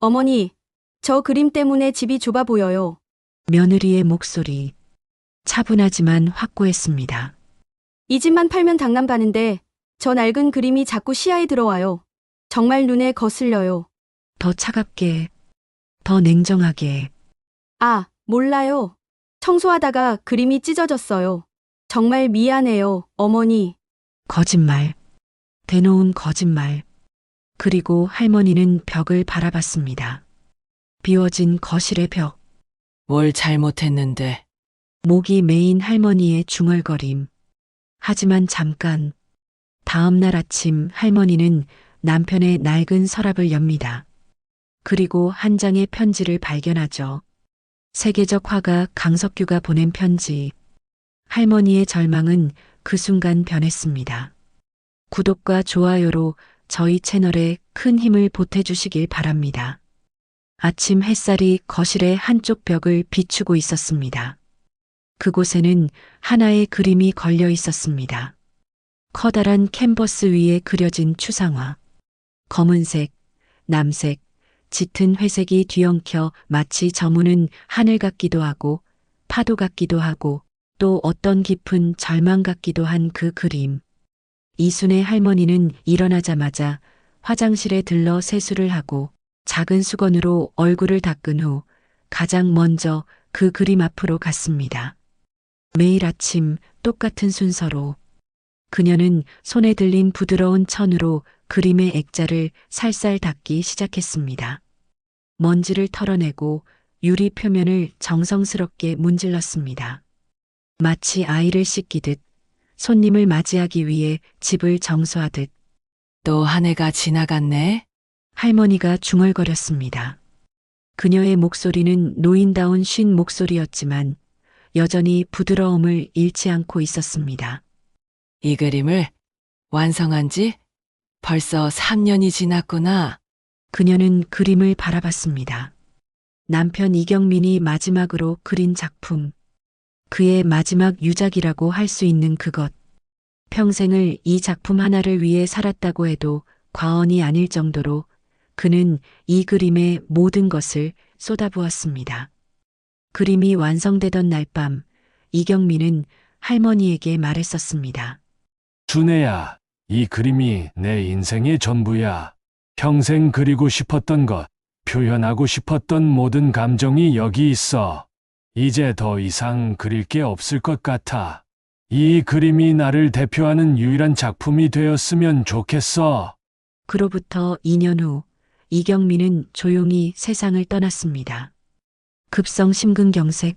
어머니, 저 그림 때문에 집이 좁아 보여요. 며느리의 목소리 차분하지만 확고했습니다. 이 집만 팔면 당남 가는데 저 낡은 그림이 자꾸 시야에 들어와요. 정말 눈에 거슬려요. 더 차갑게, 더 냉정하게. 아, 몰라요. 청소하다가 그림이 찢어졌어요. 정말 미안해요, 어머니. 거짓말. 대놓은 거짓말. 그리고 할머니는 벽을 바라봤습니다. 비워진 거실의 벽. 뭘 잘못했는데. 목이 메인 할머니의 중얼거림. 하지만 잠깐. 다음 날 아침 할머니는 남편의 낡은 서랍을 엽니다. 그리고 한 장의 편지를 발견하죠. 세계적 화가 강석규가 보낸 편지. 할머니의 절망은 그 순간 변했습니다. 구독과 좋아요로 저희 채널에 큰 힘을 보태주시길 바랍니다. 아침 햇살이 거실의 한쪽 벽을 비추고 있었습니다. 그곳에는 하나의 그림이 걸려 있었습니다. 커다란 캔버스 위에 그려진 추상화. 검은색, 남색, 짙은 회색이 뒤엉켜 마치 저무는 하늘 같기도 하고 파도 같기도 하고 또 어떤 깊은 절망 같기도 한 그 그림. 이순의 할머니는 일어나자마자 화장실에 들러 세수를 하고 작은 수건으로 얼굴을 닦은 후 가장 먼저 그 그림 앞으로 갔습니다. 매일 아침 똑같은 순서로 그녀는 손에 들린 부드러운 천으로 그림의 액자를 살살 닦기 시작했습니다. 먼지를 털어내고 유리 표면을 정성스럽게 문질렀습니다. 마치 아이를 씻기듯 손님을 맞이하기 위해 집을 정수하듯. 또 한 해가 지나갔네. 할머니가 중얼거렸습니다. 그녀의 목소리는 노인다운 쉰 목소리였지만 여전히 부드러움을 잃지 않고 있었습니다. 이 그림을 완성한 지 벌써 3년이 지났구나. 그녀는 그림을 바라봤습니다. 남편 이경민이 마지막으로 그린 작품. 그의 마지막 유작이라고 할 수 있는 그것. 평생을 이 작품 하나를 위해 살았다고 해도 과언이 아닐 정도로 그는 이 그림에 모든 것을 쏟아부었습니다. 그림이 완성되던 날 밤, 이경민은 할머니에게 말했었습니다. 준혜야, 이 그림이 내 인생의 전부야. 평생 그리고 싶었던 것, 표현하고 싶었던 모든 감정이 여기 있어. 이제 더 이상 그릴 게 없을 것 같아. 이 그림이 나를 대표하는 유일한 작품이 되었으면 좋겠어. 그로부터 2년 후, 이경민은 조용히 세상을 떠났습니다. 급성 심근경색,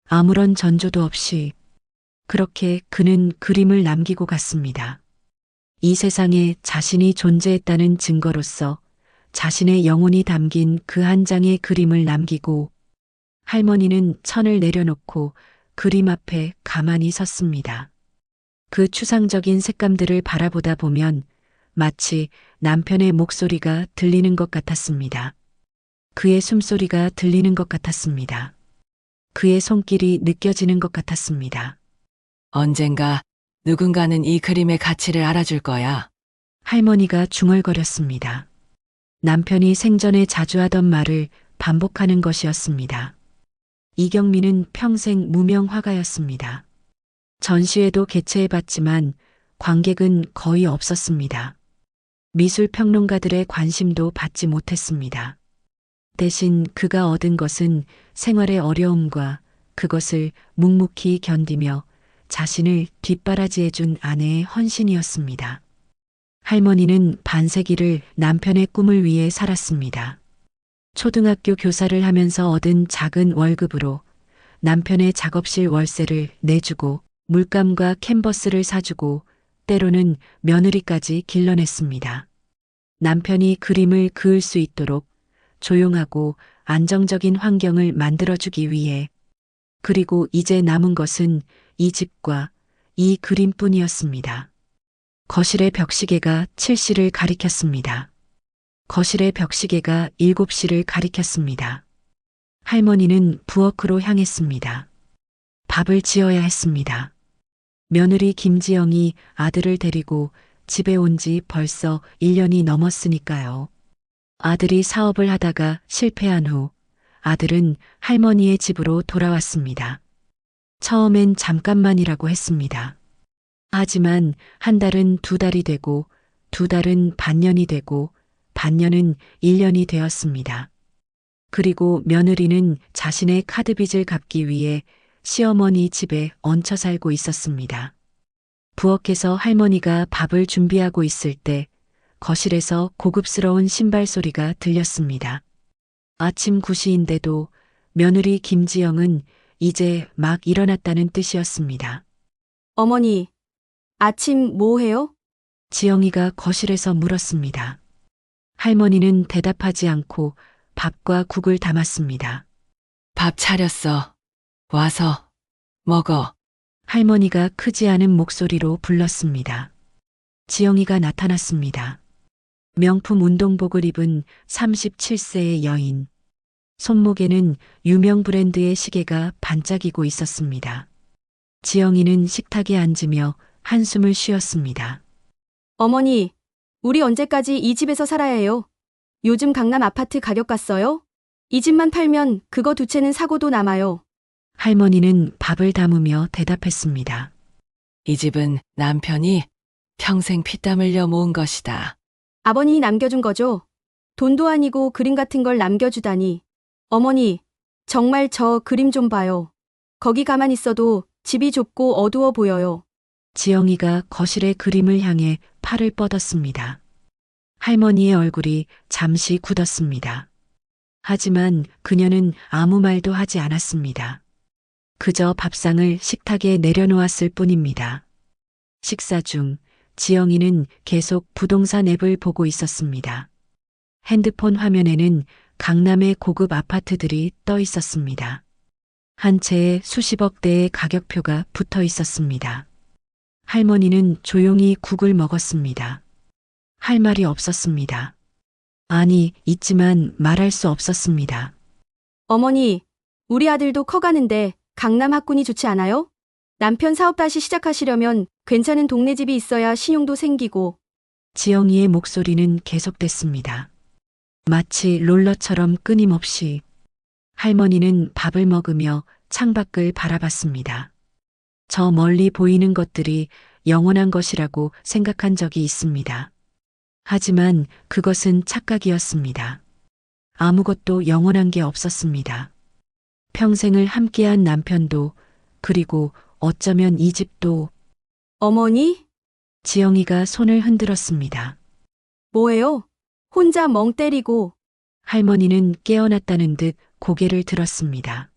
아무런 전조도 없이 그렇게 그는 그림을 남기고 갔습니다. 이 세상에 자신이 존재했다는 증거로서 자신의 영혼이 담긴 그 한 장의 그림을 남기고 할머니는 천을 내려놓고 그림 앞에 가만히 섰습니다. 그 추상적인 색감들을 바라보다 보면 마치 남편의 목소리가 들리는 것 같았습니다. 그의 숨소리가 들리는 것 같았습니다. 그의 손길이 느껴지는 것 같았습니다. 언젠가 누군가는 이 그림의 가치를 알아줄 거야. 할머니가 중얼거렸습니다. 남편이 생전에 자주 하던 말을 반복하는 것이었습니다. 이경민은 평생 무명 화가였습니다. 전시회도 개최해봤지만 관객은 거의 없었습니다. 미술 평론가들의 관심도 받지 못했습니다. 대신 그가 얻은 것은 생활의 어려움과 그것을 묵묵히 견디며 자신을 뒷바라지해준 아내의 헌신이었습니다. 할머니는 반세기를 남편의 꿈을 위해 살았습니다. 초등학교 교사를 하면서 얻은 작은 월급으로 남편의 작업실 월세를 내주고 물감과 캔버스를 사주고 때로는 며느리까지 길러냈습니다. 남편이 그림을 그을 수 있도록 조용하고 안정적인 환경을 만들어주기 위해. 그리고 이제 남은 것은 이 집과 이 그림뿐이었습니다. 거실의 벽시계가 7시를 가리켰습니다. 거실의 벽시계가 7시를 가리켰습니다. 할머니는 부엌으로 향했습니다. 밥을 지어야 했습니다. 며느리 김지영이 아들을 데리고 집에 온 지 벌써 1년이 넘었으니까요. 아들이 사업을 하다가 실패한 후 아들은 할머니의 집으로 돌아왔습니다. 처음엔 잠깐만이라고 했습니다. 하지만 한 달은 두 달이 되고 두 달은 반년이 되고 반년은 1년이 되었습니다. 그리고 며느리는 자신의 카드빚을 갚기 위해 시어머니 집에 얹혀 살고 있었습니다. 부엌에서 할머니가 밥을 준비하고 있을 때 거실에서 고급스러운 신발 소리가 들렸습니다. 아침 9시인데도 며느리 김지영은 이제 막 일어났다는 뜻이었습니다. 어머니, 아침 뭐 해요? 지영이가 거실에서 물었습니다. 할머니는 대답하지 않고 밥과 국을 담았습니다. 밥 차렸어. 와서 먹어. 할머니가 크지 않은 목소리로 불렀습니다. 지영이가 나타났습니다. 명품 운동복을 입은 37세의 여인. 손목에는 유명 브랜드의 시계가 반짝이고 있었습니다. 지영이는 식탁에 앉으며 한숨을 쉬었습니다. 어머니, 우리 언제까지 이 집에서 살아야 해요? 요즘 강남 아파트 가격 갔어요? 이 집만 팔면 그거 두 채는 사고도 남아요. 할머니는 밥을 담으며 대답했습니다. 이 집은 남편이 평생 피땀 흘려 모은 것이다. 아버님이 남겨준 거죠? 돈도 아니고 그림 같은 걸 남겨주다니. 어머니, 정말 저 그림 좀 봐요. 거기 가만 있어도 집이 좁고 어두워 보여요. 지영이가 거실의 그림을 향해 팔을 뻗었습니다. 할머니의 얼굴이 잠시 굳었습니다. 하지만 그녀는 아무 말도 하지 않았습니다. 그저 밥상을 식탁에 내려놓았을 뿐입니다. 식사 중 지영이는 계속 부동산 앱을 보고 있었습니다. 핸드폰 화면에는 강남의 고급 아파트들이 떠 있었습니다. 한 채에 수십억 대의 가격표가 붙어 있었습니다. 할머니는 조용히 국을 먹었습니다. 할 말이 없었습니다. 아니, 있지만 말할 수 없었습니다. 어머니, 우리 아들도 커가는데 강남 학군이 좋지 않아요? 남편 사업 다시 시작하시려면 괜찮은 동네 집이 있어야 신용도 생기고. 지영이의 목소리는 계속됐습니다. 마치 롤러처럼 끊임없이. 할머니는 밥을 먹으며 창밖을 바라봤습니다. 저 멀리 보이는 것들이 영원한 것이라고 생각한 적이 있습니다. 하지만 그것은 착각이었습니다. 아무것도 영원한 게 없었습니다. 평생을 함께한 남편도, 그리고 어쩌면 이 집도. 어머니? 지영이가 손을 흔들었습니다. 뭐예요? 혼자 멍 때리고. 할머니는 깨어났다는 듯 고개를 들었습니다.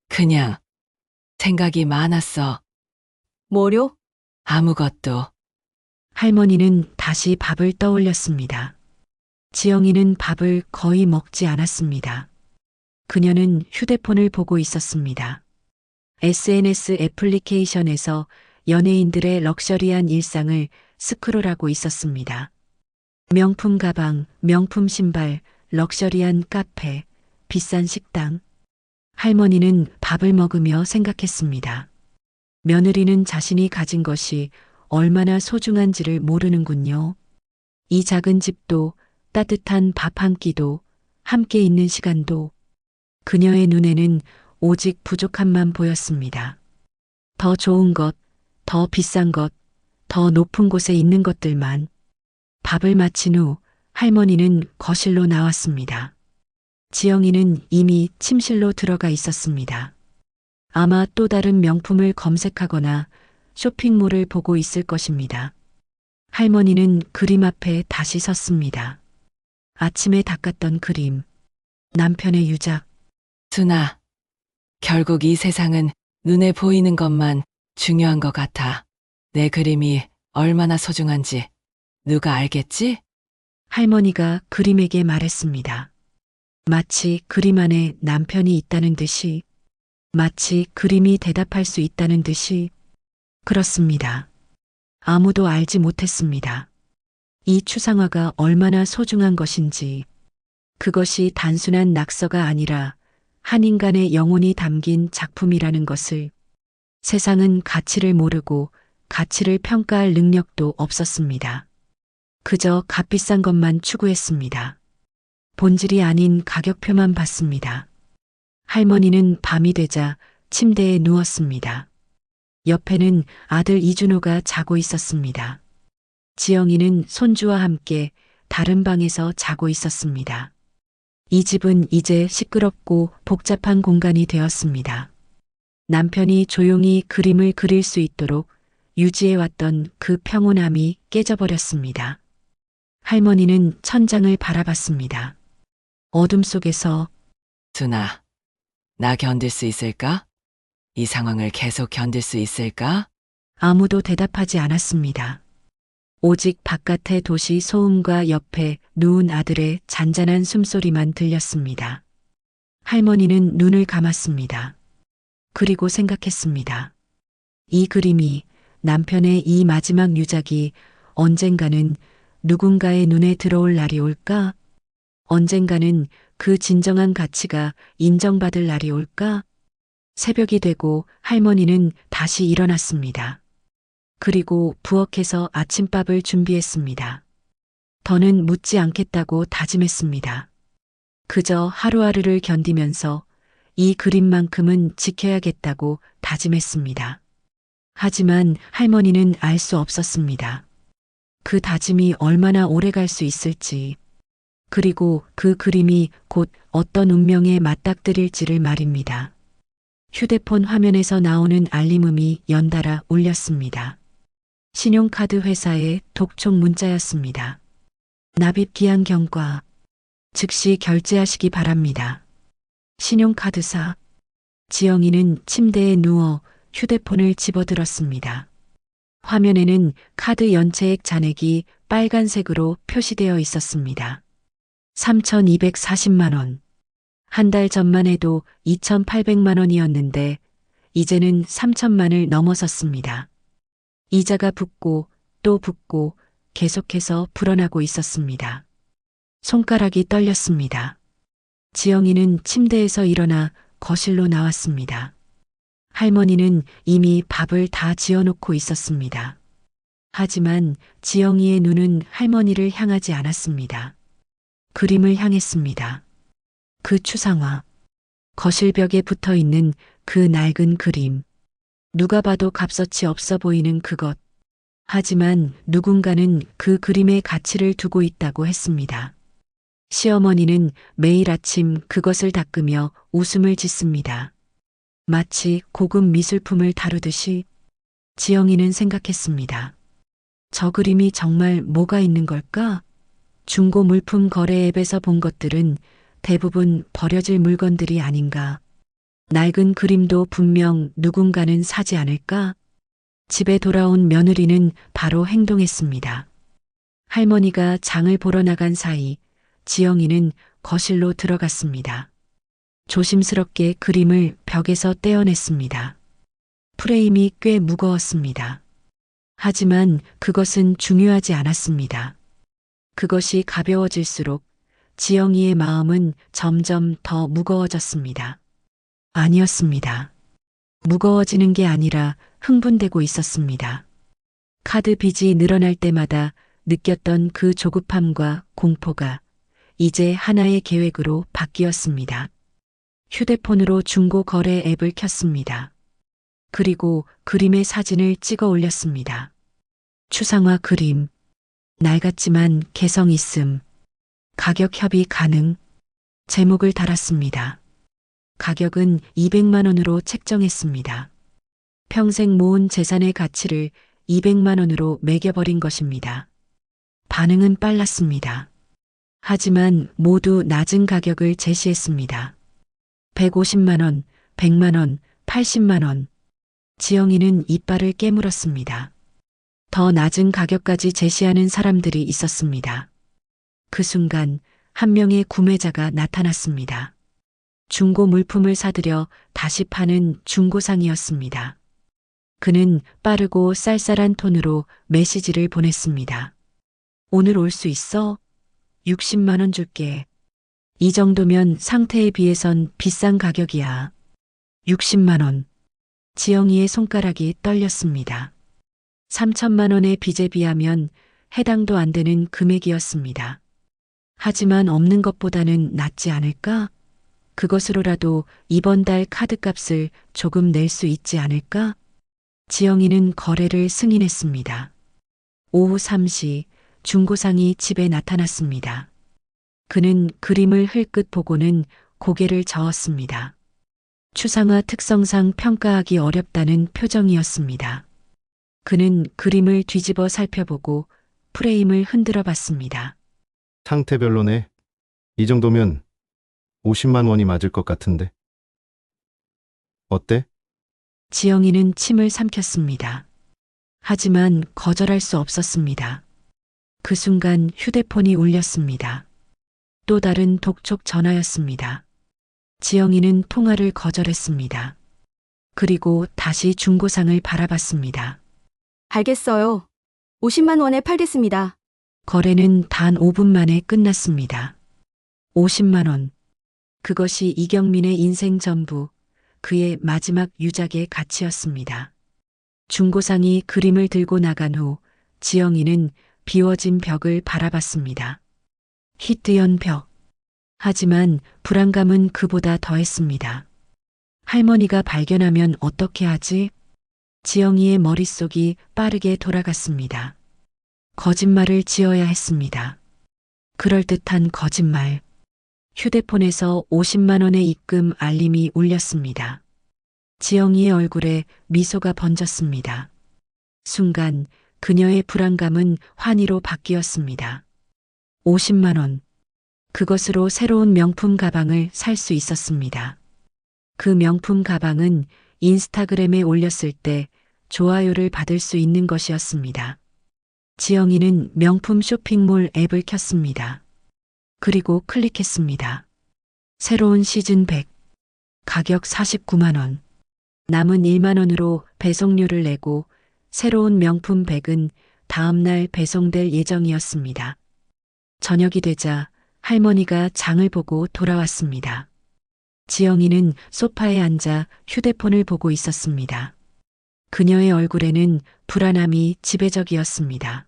그냥 생각이 많았어. 뭐요? 아무것도. 할머니는 다시 밥을 떠올렸습니다. 지영이는 밥을 거의 먹지 않았습니다. 그녀는 휴대폰을 보고 있었습니다. SNS 애플리케이션에서 연예인들의 럭셔리한 일상을 스크롤하고 있었습니다. 명품 가방, 명품 신발, 럭셔리한 카페, 비싼 식당. 할머니는 밥을 먹으며 생각했습니다. 며느리는 자신이 가진 것이 얼마나 소중한지를 모르는군요. 이 작은 집도, 따뜻한 밥 한 끼도, 함께 있는 시간도. 그녀의 눈에는 오직 부족함만 보였습니다. 더 좋은 것, 더 비싼 것, 더 높은 곳에 있는 것들만. 밥을 마친 후 할머니는 거실로 나왔습니다. 지영이는 이미 침실로 들어가 있었습니다. 아마 또 다른 명품을 검색하거나 쇼핑몰을 보고 있을 것입니다. 할머니는 그림 앞에 다시 섰습니다. 아침에 닦았던 그림, 남편의 유작. 순아, 결국 이 세상은 눈에 보이는 것만 중요한 것 같아. 내 그림이 얼마나 소중한지 누가 알겠지? 할머니가 그림에게 말했습니다. 마치 그림 안에 남편이 있다는 듯이, 마치 그림이 대답할 수 있다는 듯이. 그렇습니다. 아무도 알지 못했습니다. 이 추상화가 얼마나 소중한 것인지. 그것이 단순한 낙서가 아니라 한 인간의 영혼이 담긴 작품이라는 것을. 세상은 가치를 모르고 가치를 평가할 능력도 없었습니다. 그저 값비싼 것만 추구했습니다. 본질이 아닌 가격표만 봤습니다. 할머니는 밤이 되자 침대에 누웠습니다. 옆에는 아들 이준호가 자고 있었습니다. 지영이는 손주와 함께 다른 방에서 자고 있었습니다. 이 집은 이제 시끄럽고 복잡한 공간이 되었습니다. 남편이 조용히 그림을 그릴 수 있도록 유지해왔던 그 평온함이 깨져버렸습니다. 할머니는 천장을 바라봤습니다. 어둠 속에서 준아, 나 견딜 수 있을까? 이 상황을 계속 견딜 수 있을까? 아무도 대답하지 않았습니다. 오직 바깥의 도시 소음과 옆에 누운 아들의 잔잔한 숨소리만 들렸습니다. 할머니는 눈을 감았습니다. 그리고 생각했습니다. 이 그림이, 남편의 이 마지막 유작이 언젠가는 누군가의 눈에 들어올 날이 올까? 언젠가는 그 진정한 가치가 인정받을 날이 올까? 새벽이 되고 할머니는 다시 일어났습니다. 그리고 부엌에서 아침밥을 준비했습니다. 더는 묻지 않겠다고 다짐했습니다. 그저 하루하루를 견디면서 이 그림만큼은 지켜야겠다고 다짐했습니다. 하지만 할머니는 알 수 없었습니다. 그 다짐이 얼마나 오래 갈 수 있을지, 그리고 그 그림이 곧 어떤 운명에 맞닥뜨릴지를 말입니다. 휴대폰 화면에서 나오는 알림음이 연달아 울렸습니다. 신용카드 회사의 독촉 문자였습니다. 납입 기한 경과. 즉시 결제하시기 바랍니다. 신용카드사. 지영이는 침대에 누워 휴대폰을 집어들었습니다. 화면에는 카드 연체액 잔액이 빨간색으로 표시되어 있었습니다. 3,240만 원. 한 달 전만 해도 2,800만 원이었는데 이제는 3천만을 넘어섰습니다. 이자가 붙고 또 붙고 계속해서 불어나고 있었습니다. 손가락이 떨렸습니다. 지영이는 침대에서 일어나 거실로 나왔습니다. 할머니는 이미 밥을 다 지어놓고 있었습니다. 하지만 지영이의 눈은 할머니를 향하지 않았습니다. 그림을 향했습니다. 그 추상화, 거실 벽에 붙어 있는 그 낡은 그림. 누가 봐도 값어치 없어 보이는 그것. 하지만 누군가는 그 그림의 가치를 두고 있다고 했습니다. 시어머니는 매일 아침 그것을 닦으며 웃음을 짓습니다. 마치 고급 미술품을 다루듯이. 지영이는 생각했습니다. 저 그림이 정말 뭐가 있는 걸까? 중고 물품 거래 앱에서 본 것들은 대부분 버려질 물건들이 아닌가. 낡은 그림도 분명 누군가는 사지 않을까? 집에 돌아온 며느리는 바로 행동했습니다. 할머니가 장을 보러 나간 사이 지영이는 거실로 들어갔습니다. 조심스럽게 그림을 벽에서 떼어냈습니다. 프레임이 꽤 무거웠습니다. 하지만 그것은 중요하지 않았습니다. 그것이 가벼워질수록 지영이의 마음은 점점 더 무거워졌습니다. 아니었습니다. 무거워지는 게 아니라 흥분되고 있었습니다. 카드 빚이 늘어날 때마다 느꼈던 그 조급함과 공포가 이제 하나의 계획으로 바뀌었습니다. 휴대폰으로 중고 거래 앱을 켰습니다. 그리고 그림의 사진을 찍어 올렸습니다. 추상화 그림. 낡았지만 개성 있음. 가격 협의 가능. 제목을 달았습니다. 가격은 200만 원으로 책정했습니다. 평생 모은 재산의 가치를 200만 원으로 매겨버린 것입니다. 반응은 빨랐습니다. 하지만 모두 낮은 가격을 제시했습니다. 150만 원, 100만 원, 80만 원. 지영이는 이빨을 깨물었습니다. 더 낮은 가격까지 제시하는 사람들이 있었습니다. 그 순간 한 명의 구매자가 나타났습니다. 중고 물품을 사들여 다시 파는 중고상이었습니다. 그는 빠르고 쌀쌀한 톤으로 메시지를 보냈습니다. 오늘 올 수 있어? 60만 원 줄게. 이 정도면 상태에 비해선 비싼 가격이야. 60만 원. 지영이의 손가락이 떨렸습니다. 3천만 원의 빚에 비하면 해당도 안 되는 금액이었습니다. 하지만 없는 것보다는 낫지 않을까? 그것으로라도 이번 달 카드값을 조금 낼 수 있지 않을까? 지영이는 거래를 승인했습니다. 오후 3시 중고상이 집에 나타났습니다. 그는 그림을 흘끗 보고는 고개를 저었습니다. 추상화 특성상 평가하기 어렵다는 표정이었습니다. 그는 그림을 뒤집어 살펴보고 프레임을 흔들어 봤습니다. 상태 별로네. 이 정도면 50만 원이 맞을 것 같은데. 어때? 지영이는 침을 삼켰습니다. 하지만 거절할 수 없었습니다. 그 순간 휴대폰이 울렸습니다. 또 다른 독촉 전화였습니다. 지영이는 통화를 거절했습니다. 그리고 다시 중고상을 바라봤습니다. 알겠어요. 50만 원에 팔겠습니다. 거래는 단 5분 만에 끝났습니다. 50만 원. 그것이 이경민의 인생 전부, 그의 마지막 유작의 가치였습니다. 중고상이 그림을 들고 나간 후 지영이는 비워진 벽을 바라봤습니다. 희뜨연 벽. 하지만 불안감은 그보다 더했습니다. 할머니가 발견하면 어떻게 하지? 지영이의 머릿속이 빠르게 돌아갔습니다. 거짓말을 지어야 했습니다. 그럴듯한 거짓말. 휴대폰에서 50만 원의 입금 알림이 울렸습니다. 지영이의 얼굴에 미소가 번졌습니다. 순간 그녀의 불안감은 환희로 바뀌었습니다. 50만 원. 그것으로 새로운 명품 가방을 살 수 있었습니다. 그 명품 가방은 인스타그램에 올렸을 때 좋아요를 받을 수 있는 것이었습니다. 지영이는 명품 쇼핑몰 앱을 켰습니다. 그리고 클릭했습니다. 새로운 시즌 100. 가격 49만 원. 남은 1만 원으로 배송료를 내고 새로운 명품 백은 다음날 배송될 예정이었습니다. 저녁이 되자 할머니가 장을 보고 돌아왔습니다. 지영이는 소파에 앉아 휴대폰을 보고 있었습니다. 그녀의 얼굴에는 불안함이 지배적이었습니다.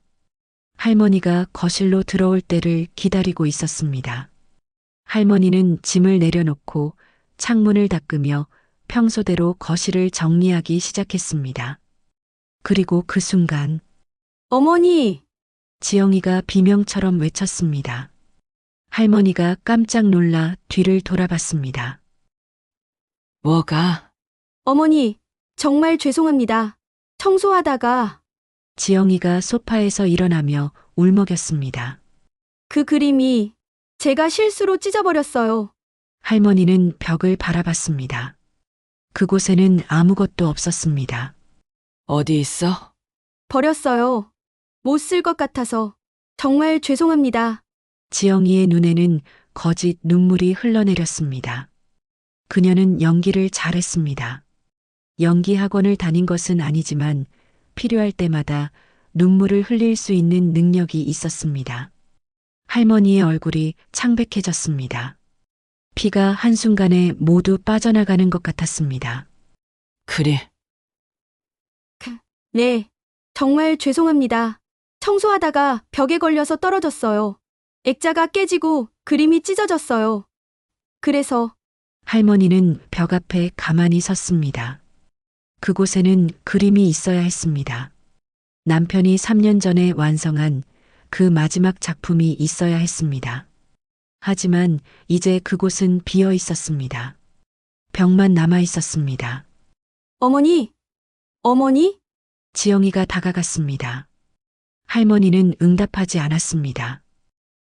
할머니가 거실로 들어올 때를 기다리고 있었습니다. 할머니는 짐을 내려놓고 창문을 닦으며 평소대로 거실을 정리하기 시작했습니다. 그리고 그 순간 어머니! 지영이가 비명처럼 외쳤습니다. 할머니가 깜짝 놀라 뒤를 돌아봤습니다. 뭐가? 어머니, 정말 죄송합니다. 청소하다가 지영이가 소파에서 일어나며 울먹였습니다. 그 그림이 제가 실수로 찢어버렸어요. 할머니는 벽을 바라봤습니다. 그곳에는 아무것도 없었습니다. 어디 있어? 버렸어요. 못 쓸 것 같아서. 정말 죄송합니다. 지영이의 눈에는 거짓 눈물이 흘러내렸습니다. 그녀는 연기를 잘했습니다. 연기 학원을 다닌 것은 아니지만 필요할 때마다 눈물을 흘릴 수 있는 능력이 있었습니다. 할머니의 얼굴이 창백해졌습니다. 피가 한순간에 모두 빠져나가는 것 같았습니다. 그리, 네, 정말 죄송합니다. 청소하다가 벽에 걸려서 떨어졌어요. 액자가 깨지고 그림이 찢어졌어요. 그래서 할머니는 벽 앞에 가만히 섰습니다. 그곳에는 그림이 있어야 했습니다. 남편이 3년 전에 완성한 그 마지막 작품이 있어야 했습니다. 하지만 이제 그곳은 비어 있었습니다. 벽만 남아 있었습니다. 어머니, 어머니? 지영이가 다가갔습니다. 할머니는 응답하지 않았습니다.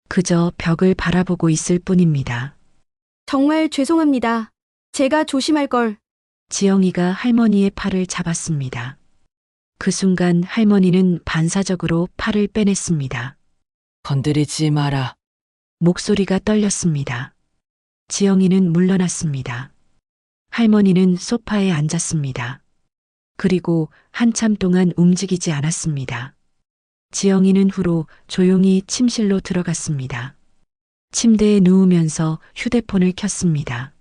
그저 벽을 바라보고 있을 뿐입니다. 정말 죄송합니다. 제가 조심할 걸. 지영이가 할머니의 팔을 잡았습니다. 그 순간 할머니는 반사적으로 팔을 빼냈습니다. 건드리지 마라. 목소리가 떨렸습니다. 지영이는 물러났습니다. 할머니는 소파에 앉았습니다. 그리고 한참 동안 움직이지 않았습니다. 지영이는 후로 조용히 침실로 들어갔습니다. 침대에 누우면서 휴대폰을 켰습니다.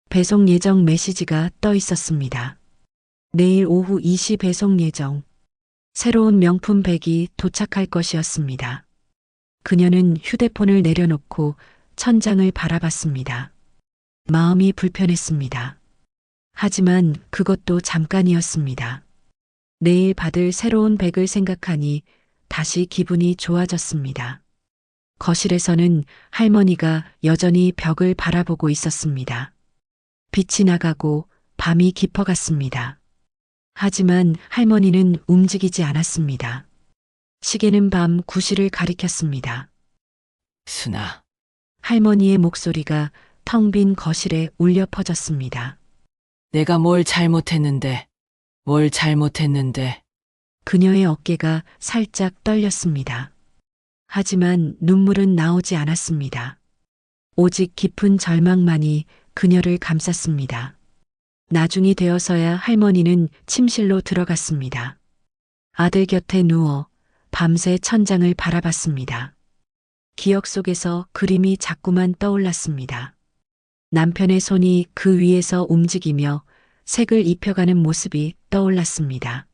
배송 예정 메시지가 떠 있었습니다. 내일 오후 2시 배송 예정. 새로운 명품 백이 도착할 것이었습니다. 그녀는 휴대폰을 내려놓고 천장을 바라봤습니다. 마음이 불편했습니다. 하지만 그것도 잠깐이었습니다. 내일 받을 새로운 백을 생각하니 다시 기분이 좋아졌습니다. 거실에서는 할머니가 여전히 벽을 바라보고 있었습니다. 빛이 나가고 밤이 깊어갔습니다. 하지만 할머니는 움직이지 않았습니다. 시계는 밤 9시를 가리켰습니다. 순아, 할머니의 목소리가 텅 빈 거실에 울려 퍼졌습니다. 내가 뭘 잘못했는데, 그녀의 어깨가 살짝 떨렸습니다. 하지만 눈물은 나오지 않았습니다. 오직 깊은 절망만이 그녀를 감쌌습니다. 나중이 되어서야 할머니는 침실로 들어갔습니다. 아들 곁에 누워 밤새 천장을 바라봤습니다. 기억 속에서 그림이 자꾸만 떠올랐습니다. 남편의 손이 그 위에서 움직이며 색을 입혀가는 모습이 떠올랐습니다.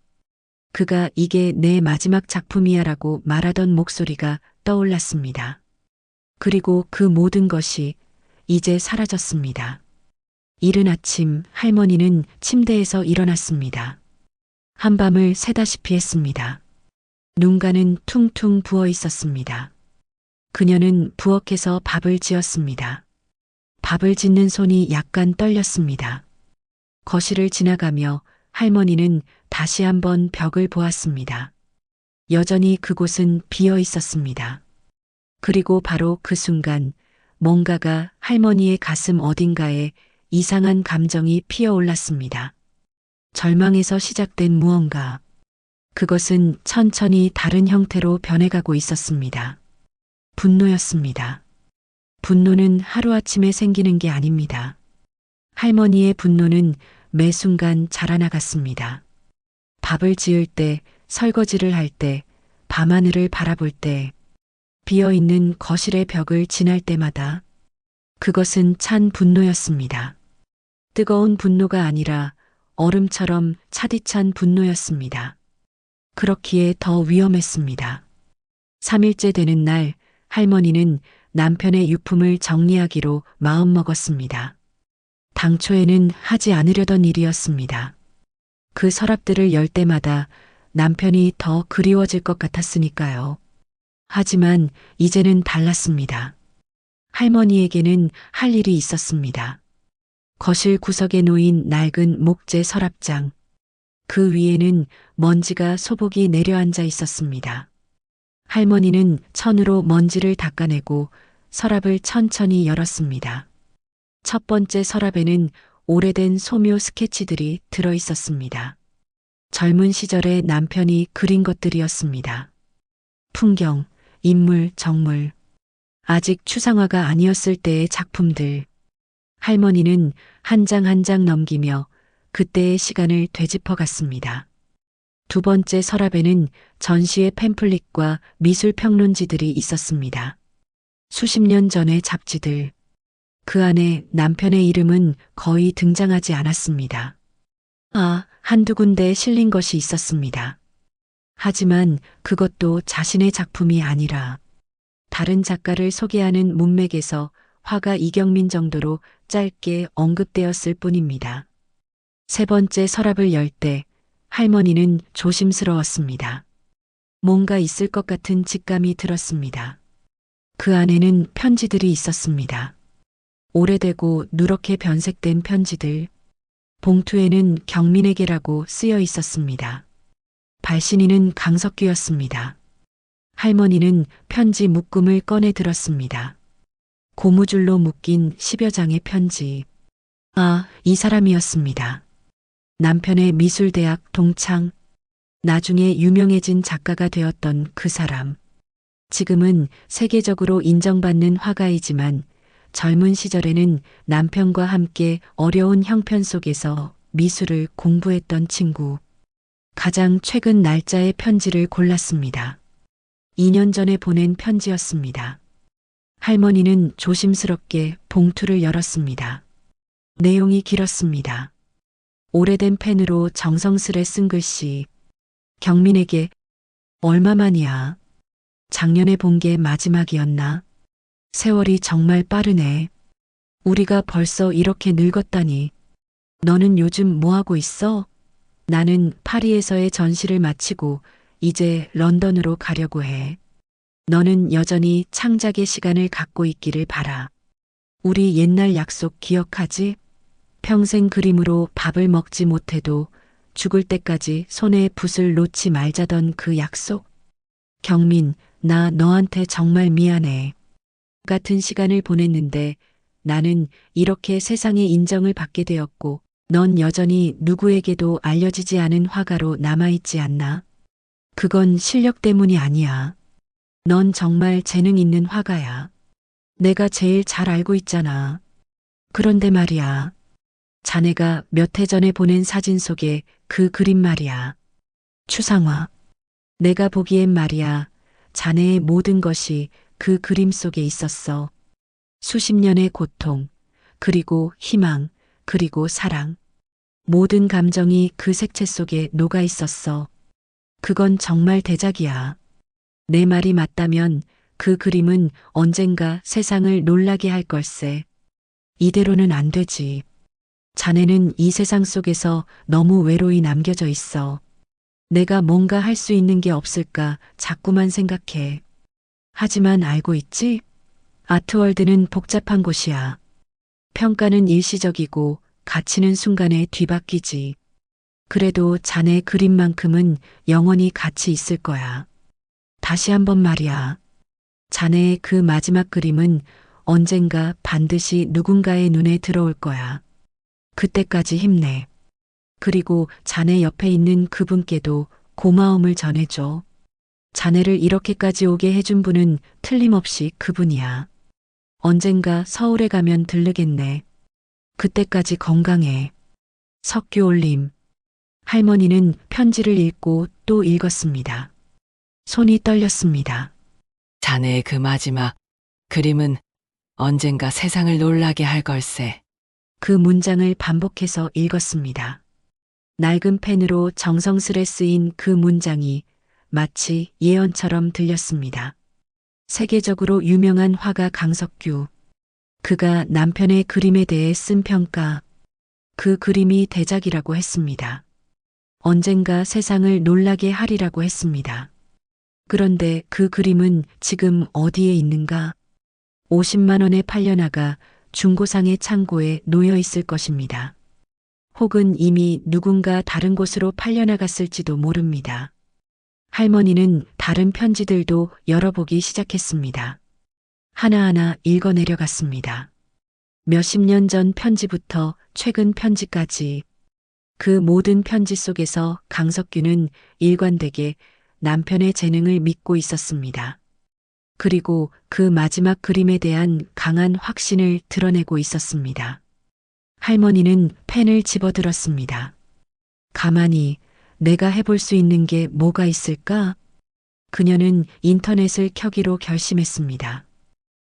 그가 이게 내 마지막 작품이야라고 말하던 목소리가 떠올랐습니다. 그리고 그 모든 것이 이제 사라졌습니다. 이른 아침 할머니는 침대에서 일어났습니다. 한밤을 새다시피 했습니다. 눈가는 퉁퉁 부어 있었습니다. 그녀는 부엌에서 밥을 지었습니다. 밥을 짓는 손이 약간 떨렸습니다. 거실을 지나가며 할머니는 다시 한번 벽을 보았습니다. 여전히 그곳은 비어 있었습니다. 그리고 바로 그 순간 뭔가가 할머니의 가슴 어딘가에 이상한 감정이 피어올랐습니다. 절망에서 시작된 무언가. 그것은 천천히 다른 형태로 변해가고 있었습니다. 분노였습니다. 분노는 하루아침에 생기는 게 아닙니다. 할머니의 분노는 매 순간 자라나갔습니다. 밥을 지을 때, 설거지를 할 때, 밤하늘을 바라볼 때, 비어있는 거실의 벽을 지날 때마다 그것은 찬 분노였습니다. 뜨거운 분노가 아니라 얼음처럼 차디찬 분노였습니다. 그렇기에 더 위험했습니다. 3일째 되는 날 할머니는 남편의 유품을 정리하기로 마음먹었습니다. 당초에는 하지 않으려던 일이었습니다. 그 서랍들을 열 때마다 남편이 더 그리워질 것 같았으니까요. 하지만 이제는 달랐습니다. 할머니에게는 할 일이 있었습니다. 거실 구석에 놓인 낡은 목재 서랍장. 그 위에는 먼지가 소복이 내려앉아 있었습니다. 할머니는 천으로 먼지를 닦아내고 서랍을 천천히 열었습니다. 첫 번째 서랍에는 오래된 소묘 스케치들이 들어 있었습니다. 젊은 시절에 남편이 그린 것들이었습니다. 풍경, 인물, 정물. 아직 추상화가 아니었을 때의 작품들. 할머니는 한 장 한 장 넘기며 그때의 시간을 되짚어 갔습니다. 두 번째 서랍에는 전시의 팸플릿과 미술 평론지들이 있었습니다. 수십 년 전의 잡지들. 그 안에 남편의 이름은 거의 등장하지 않았습니다. 한두 군데 실린 것이 있었습니다. 하지만 그것도 자신의 작품이 아니라 다른 작가를 소개하는 문맥에서 화가 이경민 정도로 짧게 언급되었을 뿐입니다. 세 번째 서랍을 열 때 할머니는 조심스러웠습니다. 뭔가 있을 것 같은 직감이 들었습니다. 그 안에는 편지들이 있었습니다. 오래되고 누렇게 변색된 편지들. 봉투에는 경민에게라고 쓰여 있었습니다. 발신인은 강석규였습니다. 할머니는 편지 묶음을 꺼내 들었습니다. 고무줄로 묶인 10여 장의 편지. 이 사람이었습니다. 남편의 미술대학 동창. 나중에 유명해진 작가가 되었던 그 사람. 지금은 세계적으로 인정받는 화가이지만 젊은 시절에는 남편과 함께 어려운 형편 속에서 미술을 공부했던 친구. 가장 최근 날짜의 편지를 골랐습니다. 2년 전에 보낸 편지였습니다. 할머니는 조심스럽게 봉투를 열었습니다. 내용이 길었습니다. 오래된 펜으로 정성스레 쓴 글씨. 경민에게 얼마만이야? 작년에 본 게 마지막이었나? 세월이 정말 빠르네. 우리가 벌써 이렇게 늙었다니. 너는 요즘 뭐 하고 있어? 나는 파리에서의 전시를 마치고 이제 런던으로 가려고 해. 너는 여전히 창작의 시간을 갖고 있기를 바라. 우리 옛날 약속 기억하지? 평생 그림으로 밥을 먹지 못해도 죽을 때까지 손에 붓을 놓지 말자던 그 약속. 경민, 나 너한테 정말 미안해. 같은 시간을 보냈는데 나는 이렇게 세상의 인정을 받게 되었고 넌 여전히 누구에게도 알려지지 않은 화가로 남아있지 않나? 그건 실력 때문이 아니야. 넌 정말 재능 있는 화가야. 내가 제일 잘 알고 있잖아. 그런데 말이야. 자네가 몇 해 전에 보낸 사진 속에 그 그림 말이야. 추상화. 내가 보기엔 말이야. 자네의 모든 것이 그 그림 속에 있었어. 수십 년의 고통, 그리고 희망, 그리고 사랑. 모든 감정이 그 색채 속에 녹아 있었어. 그건 정말 대작이야. 내 말이 맞다면 그 그림은 언젠가 세상을 놀라게 할 걸세. 이대로는 안 되지. 자네는 이 세상 속에서 너무 외로이 남겨져 있어. 내가 뭔가 할 수 있는 게 없을까 자꾸만 생각해. 하지만 알고 있지? 아트월드는 복잡한 곳이야. 평가는 일시적이고 가치는 순간에 뒤바뀌지. 그래도 자네 그림만큼은 영원히 가치 있을 거야. 다시 한번 말이야. 자네의 그 마지막 그림은 언젠가 반드시 누군가의 눈에 들어올 거야. 그때까지 힘내. 그리고 자네 옆에 있는 그분께도 고마움을 전해줘. 자네를 이렇게까지 오게 해준 분은 틀림없이 그분이야. 언젠가 서울에 가면 들르겠네. 그때까지 건강해. 석규 올림. 할머니는 편지를 읽고 또 읽었습니다. 손이 떨렸습니다. 자네의 그 마지막 그림은 언젠가 세상을 놀라게 할 걸세. 그 문장을 반복해서 읽었습니다. 낡은 펜으로 정성스레 쓰인 그 문장이 마치 예언처럼 들렸습니다. 세계적으로 유명한 화가 강석규. 그가 남편의 그림에 대해 쓴 평가. 그 그림이 대작이라고 했습니다. 언젠가 세상을 놀라게 하리라고 했습니다. 그런데 그 그림은 지금 어디에 있는가? 50만 원에 팔려나가 중고상의 창고에 놓여 있을 것입니다. 혹은 이미 누군가 다른 곳으로 팔려나갔을지도 모릅니다. 할머니는 다른 편지들도 열어보기 시작했습니다. 하나하나 읽어내려갔습니다. 몇십 년 전 편지부터 최근 편지까지 그 모든 편지 속에서 강석규는 일관되게 남편의 재능을 믿고 있었습니다. 그리고 그 마지막 그림에 대한 강한 확신을 드러내고 있었습니다. 할머니는 펜을 집어들었습니다. 가만히 내가 해볼 수 있는 게 뭐가 있을까? 그녀는 인터넷을 켜기로 결심했습니다.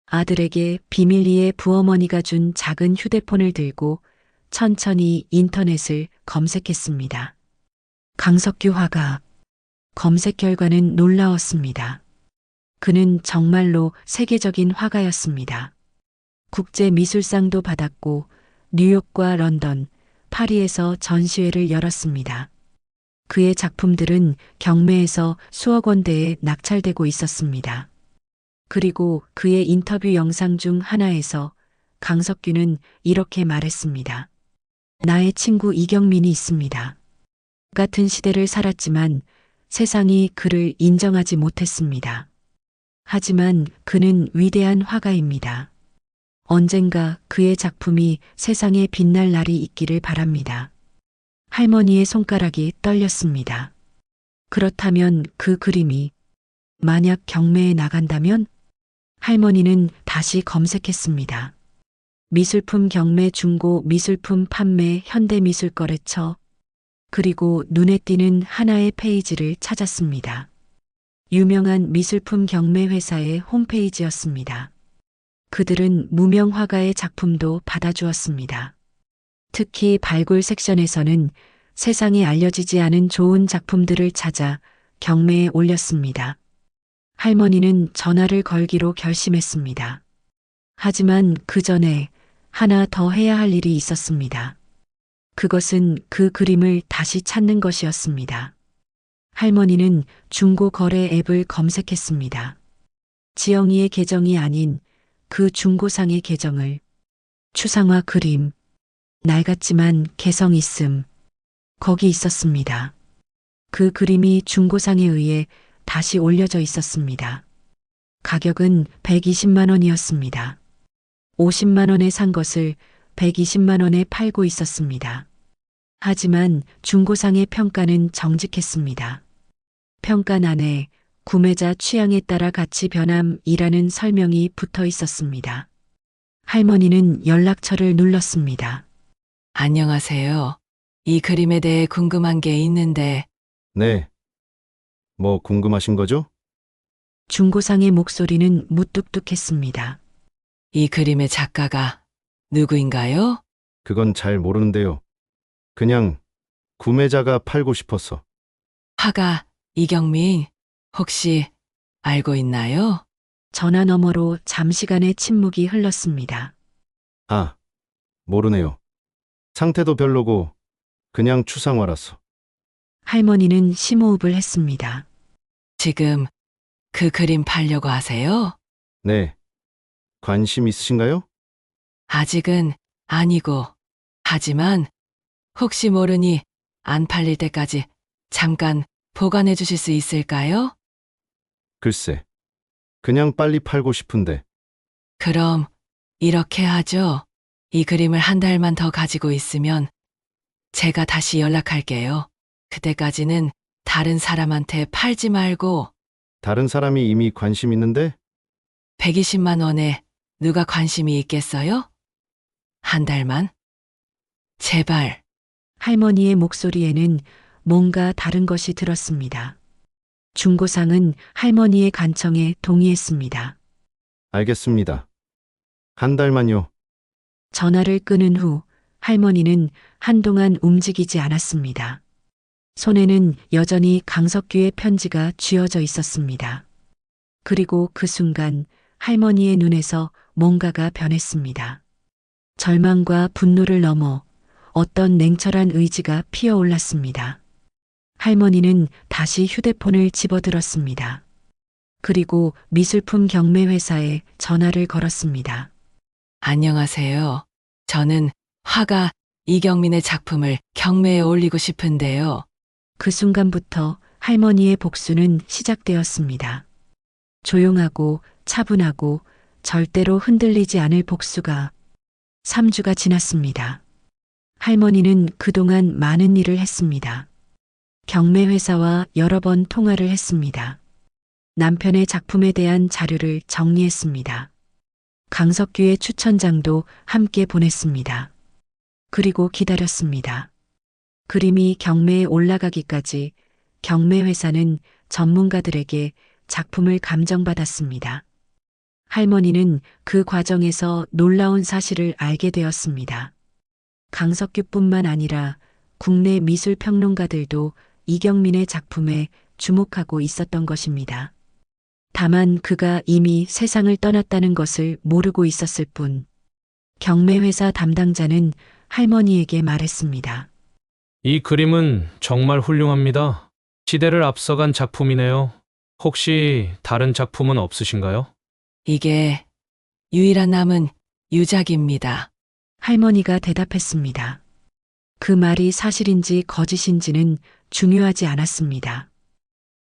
아들에게 비밀리에 부어머니가 준 작은 휴대폰을 들고 천천히 인터넷을 검색했습니다. 강석규 화가. 검색 결과는 놀라웠습니다. 그는 정말로 세계적인 화가였습니다. 국제미술상도 받았고 뉴욕과 런던, 파리에서 전시회를 열었습니다. 그의 작품들은 경매에서 수억 원대에 낙찰되고 있었습니다. 그리고 그의 인터뷰 영상 중 하나에서 강석규는 이렇게 말했습니다. 나의 친구 이경민이 있습니다. 같은 시대를 살았지만 세상이 그를 인정하지 못했습니다. 하지만 그는 위대한 화가입니다. 언젠가 그의 작품이 세상에 빛날 날이 있기를 바랍니다. 할머니의 손가락이 떨렸습니다. 그렇다면 그 그림이 만약 경매에 나간다면? 할머니는 다시 검색했습니다. 미술품 경매 중고 미술품 판매 현대미술거래처. 그리고 눈에 띄는 하나의 페이지를 찾았습니다. 유명한 미술품 경매 회사의 홈페이지였습니다. 그들은 무명 화가의 작품도 받아주었습니다. 특히 발굴 섹션에서는 세상에 알려지지 않은 좋은 작품들을 찾아 경매에 올렸습니다. 할머니는 전화를 걸기로 결심했습니다. 하지만 그 전에 하나 더 해야 할 일이 있었습니다. 그것은 그 그림을 다시 찾는 것이었습니다. 할머니는 중고 거래 앱을 검색했습니다. 지영이의 계정이 아닌 그 중고상의 계정을. 추상화 그림. 낡았지만 개성 있음. 거기 있었습니다. 그 그림이 중고상에 의해 다시 올려져 있었습니다. 가격은 120만 원이었습니다. 50만 원에 산 것을 120만 원에 팔고 있었습니다. 하지만 중고상의 평가는 정직했습니다. 평가란에 구매자 취향에 따라 가치 변함이라는 설명이 붙어 있었습니다. 할머니는 연락처를 눌렀습니다. 안녕하세요. 이 그림에 대해 궁금한 게 있는데 네. 뭐 궁금하신 거죠? 중고상의 목소리는 무뚝뚝했습니다. 이 그림의 작가가 누구인가요? 그건 잘 모르는데요. 그냥 구매자가 팔고 싶어서. 화가 이경민 혹시 알고 있나요? 전화 너머로 잠시간의 침묵이 흘렀습니다. 아, 모르네요. 상태도 별로고 그냥 추상화라서. 할머니는 심호흡을 했습니다. 지금 그 그림 팔려고 하세요? 네. 관심 있으신가요? 아직은 아니고 하지만 혹시 모르니 안 팔릴 때까지 잠깐 보관해 주실 수 있을까요? 글쎄. 그냥 빨리 팔고 싶은데. 그럼 이렇게 하죠. 이 그림을 한 달만 더 가지고 있으면 제가 다시 연락할게요. 그때까지는 다른 사람한테 팔지 말고 다른 사람이 이미 관심 있는데? 120만 원에 누가 관심이 있겠어요? 한 달만? 제발. 할머니의 목소리에는 뭔가 다른 것이 들었습니다. 중고상은 할머니의 간청에 동의했습니다. 알겠습니다. 한 달만요. 전화를 끊은 후 할머니는 한동안 움직이지 않았습니다. 손에는 여전히 강석규의 편지가 쥐어져 있었습니다. 그리고 그 순간 할머니의 눈에서 뭔가가 변했습니다. 절망과 분노를 넘어 어떤 냉철한 의지가 피어올랐습니다. 할머니는 다시 휴대폰을 집어들었습니다. 그리고 미술품 경매회사에 전화를 걸었습니다. 안녕하세요. 저는 화가 이경민의 작품을 경매에 올리고 싶은데요. 그 순간부터 할머니의 복수는 시작되었습니다. 조용하고 차분하고 절대로 흔들리지 않을 복수가 3주가 지났습니다. 할머니는 그동안 많은 일을 했습니다. 경매회사와 여러 번 통화를 했습니다. 남편의 작품에 대한 자료를 정리했습니다. 강석규의 추천장도 함께 보냈습니다. 그리고 기다렸습니다. 그림이 경매에 올라가기까지 경매회사는 전문가들에게 작품을 감정받았습니다. 할머니는 그 과정에서 놀라운 사실을 알게 되었습니다. 강석규뿐만 아니라 국내 미술평론가들도 이경민의 작품에 주목하고 있었던 것입니다. 다만 그가 이미 세상을 떠났다는 것을 모르고 있었을 뿐, 경매회사 담당자는 할머니에게 말했습니다. 이 그림은 정말 훌륭합니다. 시대를 앞서간 작품이네요. 혹시 다른 작품은 없으신가요? 이게 유일한 남은 유작입니다. 할머니가 대답했습니다. 그 말이 사실인지 거짓인지는 중요하지 않았습니다.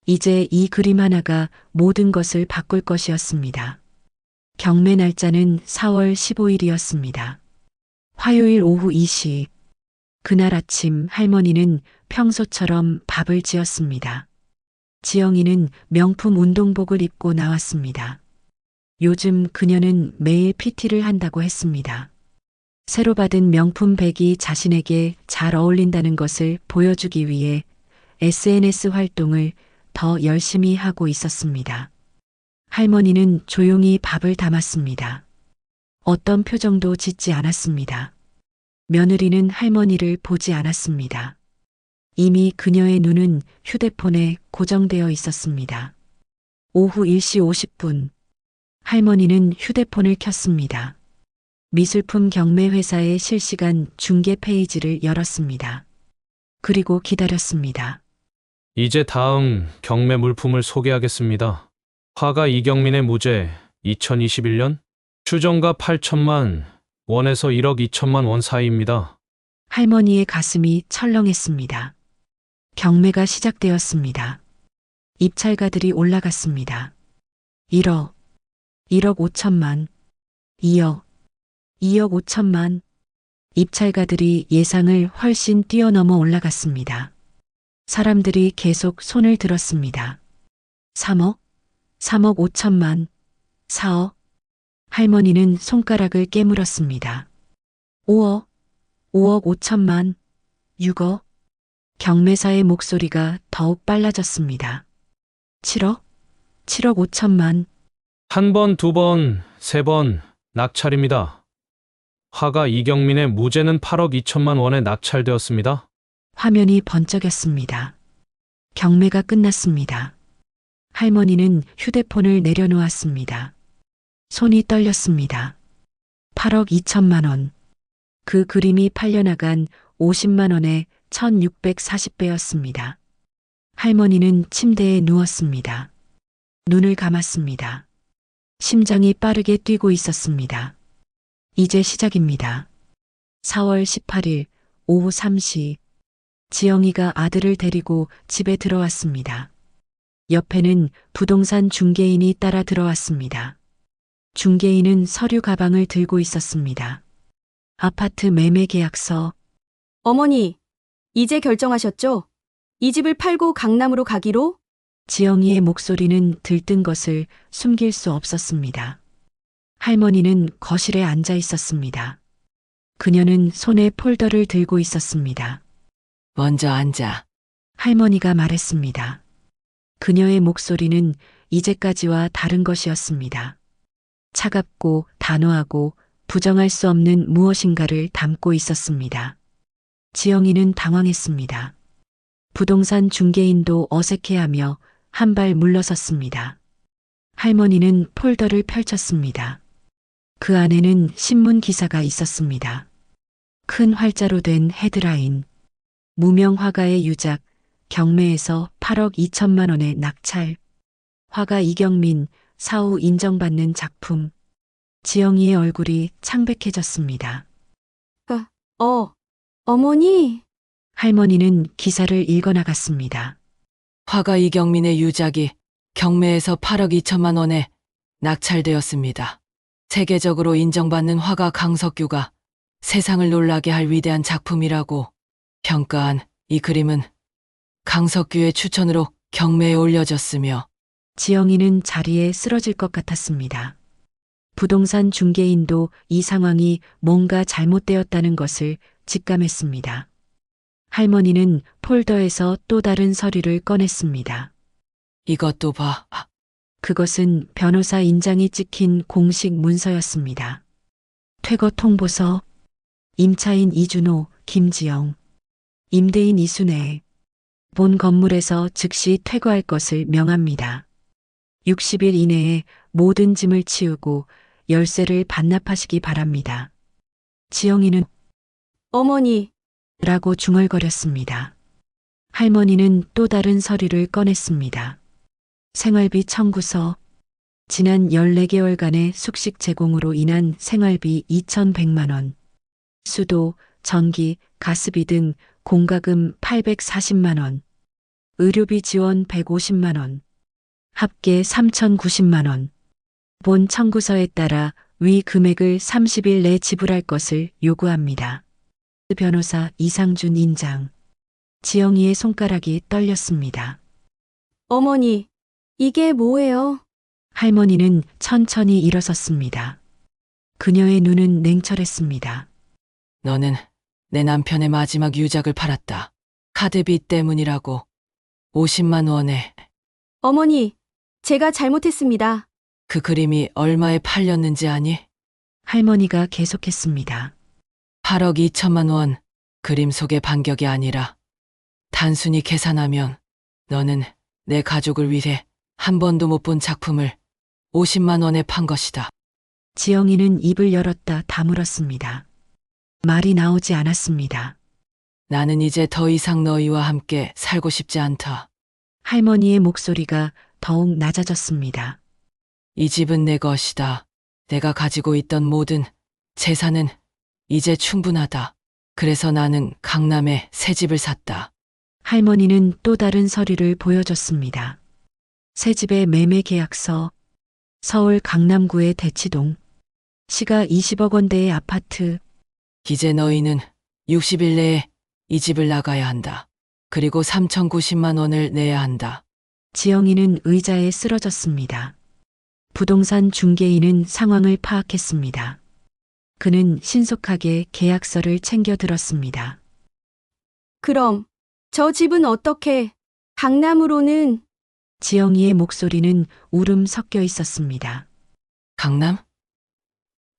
이제 이 그림 하나가 모든 것을 바꿀 것이었습니다. 경매 날짜는 4월 15일이었습니다. 화요일 오후 2시. 그날 아침 할머니는 평소처럼 밥을 지었습니다. 지영이는 명품 운동복을 입고 나왔습니다. 요즘 그녀는 매일 PT를 한다고 했습니다. 새로 받은 명품 백이 자신에게 잘 어울린다는 것을 보여주기 위해 SNS 활동을 더 열심히 하고 있었습니다. 할머니는 조용히 밥을 담았습니다. 어떤 표정도 짓지 않았습니다. 며느리는 할머니를 보지 않았습니다. 이미 그녀의 눈은 휴대폰에 고정되어 있었습니다. 오후 1시 50분. 할머니는 휴대폰을 켰습니다. 미술품 경매 회사의 실시간 중개 페이지를 열었습니다. 그리고 기다렸습니다. 이제 다음 경매 물품을 소개하겠습니다. 화가 이경민의 무죄 2021년 추정가 8천만 원에서 1억 2천만 원 사이입니다. 할머니의 가슴이 철렁했습니다. 경매가 시작되었습니다. 입찰가들이 올라갔습니다. 1억, 1억 5천만, 2억, 2억 5천만. 입찰가들이 예상을 훨씬 뛰어넘어 올라갔습니다. 사람들이 계속 손을 들었습니다. 3억, 3억 5천만, 4억. 할머니는 손가락을 깨물었습니다. 5억, 5억 5천만, 6억. 경매사의 목소리가 더욱 빨라졌습니다. 7억, 7억 5천만. 한 번, 두 번, 세 번 낙찰입니다. 화가 이경민의 무죄는 8억 2천만 원에 낙찰되었습니다. 화면이 번쩍였습니다. 경매가 끝났습니다. 할머니는 휴대폰을 내려놓았습니다. 손이 떨렸습니다. 8억 2천만 원. 그 그림이 팔려나간 50만 원에 1640배였습니다. 할머니는 침대에 누웠습니다. 눈을 감았습니다. 심장이 빠르게 뛰고 있었습니다. 이제 시작입니다. 4월 18일 오후 3시. 지영이가 아들을 데리고 집에 들어왔습니다. 옆에는 부동산 중개인이 따라 들어왔습니다. 중개인은 서류 가방을 들고 있었습니다. 아파트 매매 계약서. 어머니, 이제 결정하셨죠? 이 집을 팔고 강남으로 가기로? 지영이의 목소리는 들뜬 것을 숨길 수 없었습니다. 할머니는 거실에 앉아 있었습니다. 그녀는 손에 폴더를 들고 있었습니다. 먼저 앉아. 할머니가 말했습니다. 그녀의 목소리는 이제까지와 다른 것이었습니다. 차갑고 단호하고 부정할 수 없는 무엇인가를 담고 있었습니다. 지영이는 당황했습니다. 부동산 중개인도 어색해하며 한 발 물러섰습니다. 할머니는 폴더를 펼쳤습니다. 그 안에는 신문 기사가 있었습니다. 큰 활자로 된 헤드라인. 무명 화가의 유작, 경매에서 8억 2천만 원의 낙찰. 화가 이경민, 사후 인정받는 작품. 지영이의 얼굴이 창백해졌습니다. 어머니. 할머니는 기사를 읽어나갔습니다. 화가 이경민의 유작이 경매에서 8억 2천만 원에 낙찰되었습니다. 세계적으로 인정받는 화가 강석규가 세상을 놀라게 할 위대한 작품이라고 평가한 이 그림은 강석규의 추천으로 경매에 올려졌으며 지영이는 자리에 쓰러질 것 같았습니다. 부동산 중개인도 이 상황이 뭔가 잘못되었다는 것을 직감했습니다. 할머니는 폴더에서 또 다른 서류를 꺼냈습니다. 이것도 봐. 그것은 변호사 인장이 찍힌 공식 문서였습니다. 퇴거 통보서. 임차인 이준호, 김지영. 임대인 이순애. 본 건물에서 즉시 퇴거할 것을 명합니다. 60일 이내에 모든 짐을 치우고 열쇠를 반납하시기 바랍니다. 지영이는 어머니, 라고 중얼거렸습니다. 할머니는 또 다른 서류를 꺼냈습니다. 생활비 청구서. 지난 14개월간의 숙식 제공으로 인한 생활비 2,100만 원. 수도, 전기, 가스비 등 공과금 840만 원. 의료비 지원 150만 원. 합계 3,090만 원. 본 청구서에 따라 위 금액을 30일 내 지불할 것을 요구합니다. 변호사 이상준 인장. 지영이의 손가락이 떨렸습니다. 어머니, 이게 뭐예요? 할머니는 천천히 일어섰습니다. 그녀의 눈은 냉철했습니다. 너는 내 남편의 마지막 유작을 팔았다. 카드비 때문이라고. 50만 원에. 어머니, 제가 잘못했습니다. 그 그림이 얼마에 팔렸는지 아니? 할머니가 계속했습니다. 8억 2천만 원. 그림 속의 반격이 아니라 단순히 계산하면 너는 내 가족을 위해 한 번도 못 본 작품을 50만 원에 판 것이다. 지영이는 입을 열었다 다물었습니다. 말이 나오지 않았습니다. 나는 이제 더 이상 너희와 함께 살고 싶지 않다. 할머니의 목소리가 더욱 낮아졌습니다. 이 집은 내 것이다. 내가 가지고 있던 모든 재산은 이제 충분하다. 그래서 나는 강남에 새 집을 샀다. 할머니는 또 다른 서류를 보여줬습니다. 새 집의 매매 계약서, 서울 강남구의 대치동, 시가 20억 원대의 아파트, 이제 너희는 60일 내에 이 집을 나가야 한다. 그리고 3,090만 원을 내야 한다. 지영이는 의자에 쓰러졌습니다. 부동산 중개인은 상황을 파악했습니다. 그는 신속하게 계약서를 챙겨 들었습니다. 그럼 저 집은 어떻게? 강남으로는 지영이의 목소리는 울음 섞여 있었습니다. 강남?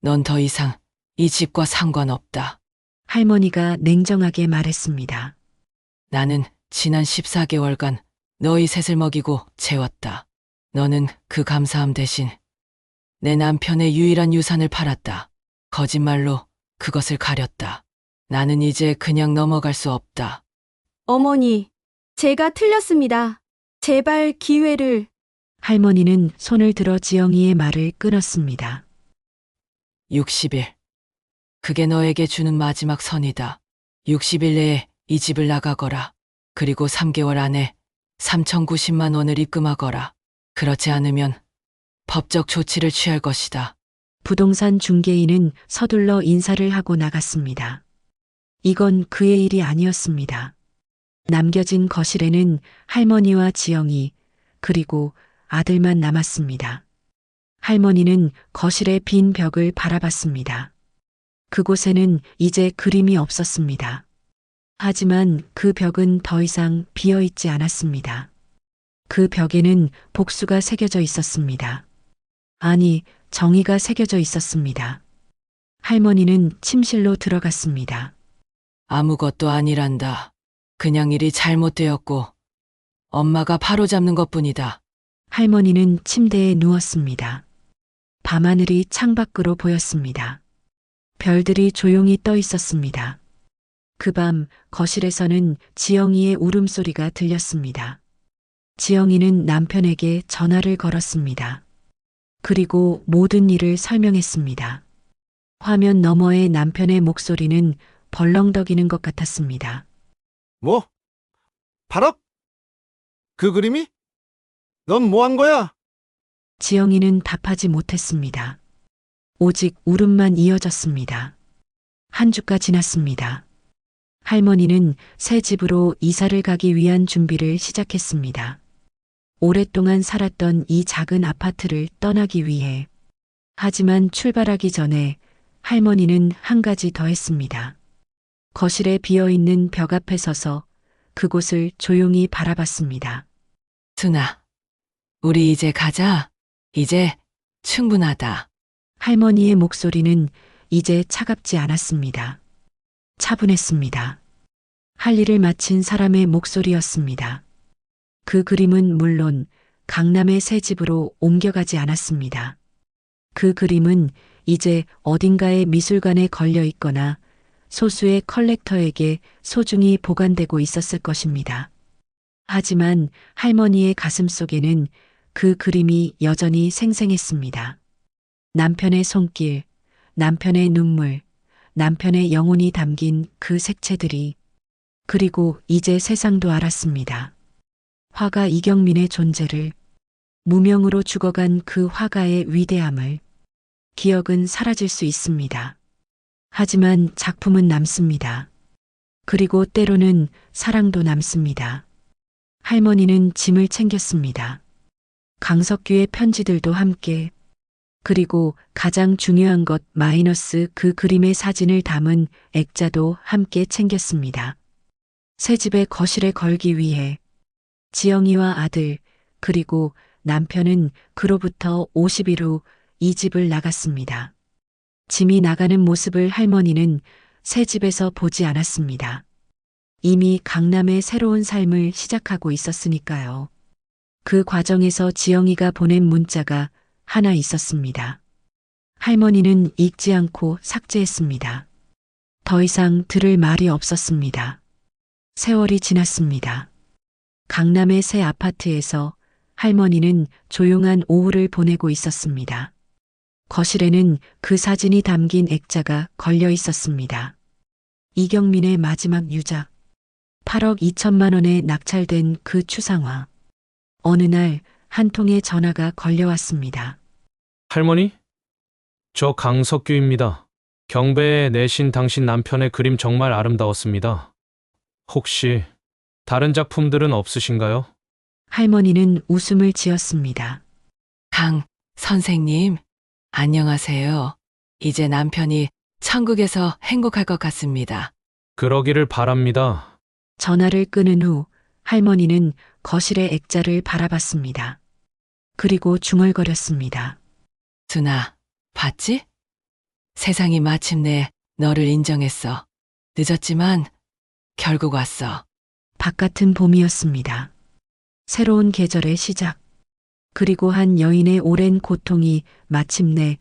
넌 더 이상 이 집과 상관없다. 할머니가 냉정하게 말했습니다. 나는 지난 14개월간 너희 셋을 먹이고 재웠다. 너는 그 감사함 대신 내 남편의 유일한 유산을 팔았다. 거짓말로 그것을 가렸다. 나는 이제 그냥 넘어갈 수 없다. 어머니, 제가 틀렸습니다. 제발 기회를. 할머니는 손을 들어 지영이의 말을 끊었습니다. 60일. 그게 너에게 주는 마지막 선이다. 60일 내에 이 집을 나가거라. 그리고 3개월 안에 3,090만 원을 입금하거라. 그렇지 않으면 법적 조치를 취할 것이다. 부동산 중개인은 서둘러 인사를 하고 나갔습니다. 이건 그의 일이 아니었습니다. 남겨진 거실에는 할머니와 지영이 그리고 아들만 남았습니다. 할머니는 거실의 빈 벽을 바라봤습니다. 그곳에는 이제 그림이 없었습니다. 하지만 그 벽은 더 이상 비어 있지 않았습니다. 그 벽에는 복수가 새겨져 있었습니다. 아니, 정의가 새겨져 있었습니다. 할머니는 침실로 들어갔습니다. 아무것도 아니란다. 그냥 일이 잘못되었고 엄마가 바로잡는 것뿐이다. 할머니는 침대에 누웠습니다. 밤하늘이 창밖으로 보였습니다. 별들이 조용히 떠 있었습니다. 그 밤 거실에서는 지영이의 울음소리가 들렸습니다. 지영이는 남편에게 전화를 걸었습니다. 그리고 모든 일을 설명했습니다. 화면 너머의 남편의 목소리는 벌렁덕이는 것 같았습니다. 뭐? 8억? 그 그림이? 넌 뭐 한 거야? 지영이는 답하지 못했습니다. 오직 울음만 이어졌습니다. 한 주가 지났습니다. 할머니는 새 집으로 이사를 가기 위한 준비를 시작했습니다. 오랫동안 살았던 이 작은 아파트를 떠나기 위해. 하지만 출발하기 전에 할머니는 한 가지 더 했습니다. 거실에 비어있는 벽 앞에 서서 그곳을 조용히 바라봤습니다. 순아, 우리 이제 가자. 이제 충분하다. 할머니의 목소리는 이제 차갑지 않았습니다. 차분했습니다. 할 일을 마친 사람의 목소리였습니다. 그 그림은 물론 강남의 새 집으로 옮겨가지 않았습니다. 그 그림은 이제 어딘가의 미술관에 걸려 있거나 소수의 컬렉터에게 소중히 보관되고 있었을 것입니다. 하지만 할머니의 가슴 속에는 그 그림이 여전히 생생했습니다. 남편의 손길, 남편의 눈물, 남편의 영혼이 담긴 그 색채들이. 그리고 이제 세상도 알았습니다. 화가 이경민의 존재를, 무명으로 죽어간 그 화가의 위대함을. 기억은 사라질 수 있습니다. 하지만 작품은 남습니다. 그리고 때로는 사랑도 남습니다. 할머니는 짐을 챙겼습니다. 강석규의 편지들도 함께. 그리고 가장 중요한 것 마이너스 그 그림의 사진을 담은 액자도 함께 챙겼습니다. 새 집의 거실에 걸기 위해. 지영이와 아들 그리고 남편은 그로부터 50일 후 이 집을 나갔습니다. 짐이 나가는 모습을 할머니는 새 집에서 보지 않았습니다. 이미 강남의 새로운 삶을 시작하고 있었으니까요. 그 과정에서 지영이가 보낸 문자가 하나 있었습니다. 할머니는 읽지 않고 삭제했습니다. 더 이상 들을 말이 없었습니다. 세월이 지났습니다. 강남의 새 아파트에서 할머니는 조용한 오후를 보내고 있었습니다. 거실에는 그 사진이 담긴 액자가 걸려 있었습니다. 이경민의 마지막 유작. 8억 2천만 원에 낙찰된 그 추상화. 어느 날 한 통의 전화가 걸려왔습니다. 할머니? 저 강석규입니다. 경배에 내신 당신 남편의 그림 정말 아름다웠습니다. 혹시 다른 작품들은 없으신가요? 할머니는 웃음을 지었습니다. 강 선생님, 안녕하세요. 이제 남편이 천국에서 행복할 것 같습니다. 그러기를 바랍니다. 전화를 끊은 후 할머니는 거실의 액자를 바라봤습니다. 그리고 중얼거렸습니다. 순아, 봤지? 세상이 마침내 너를 인정했어. 늦었지만 결국 왔어. 바깥은 봄이었습니다. 새로운 계절의 시작. 그리고 한 여인의 오랜 고통이 마침내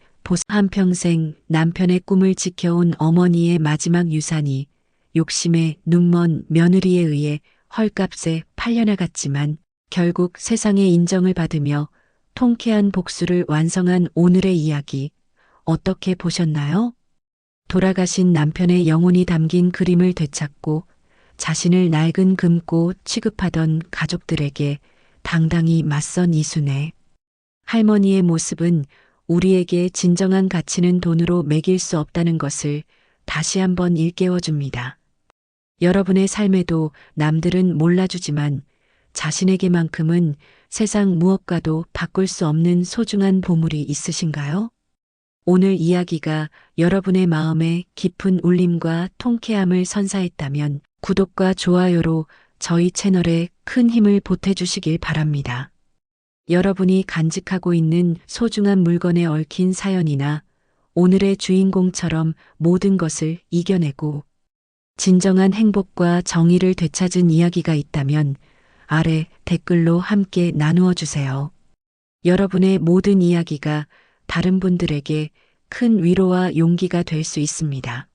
한평생 남편의 꿈을 지켜온 어머니의 마지막 유산이 욕심에 눈먼 며느리에 의해 헐값에 팔려나갔지만 결국 세상의 인정을 받으며 통쾌한 복수를 완성한 오늘의 이야기 어떻게 보셨나요? 돌아가신 남편의 영혼이 담긴 그림을 되찾고 자신을 낡은 금고 취급하던 가족들에게 당당히 맞선 이순애. 할머니의 모습은 우리에게 진정한 가치는 돈으로 매길 수 없다는 것을 다시 한번 일깨워줍니다. 여러분의 삶에도 남들은 몰라주지만 자신에게만큼은 세상 무엇과도 바꿀 수 없는 소중한 보물이 있으신가요? 오늘 이야기가 여러분의 마음에 깊은 울림과 통쾌함을 선사했다면 구독과 좋아요로 저희 채널에 큰 힘을 보태주시길 바랍니다. 여러분이 간직하고 있는 소중한 물건에 얽힌 사연이나 오늘의 주인공처럼 모든 것을 이겨내고 진정한 행복과 정의를 되찾은 이야기가 있다면 아래 댓글로 함께 나누어 주세요. 여러분의 모든 이야기가 다른 분들에게 큰 위로와 용기가 될 수 있습니다.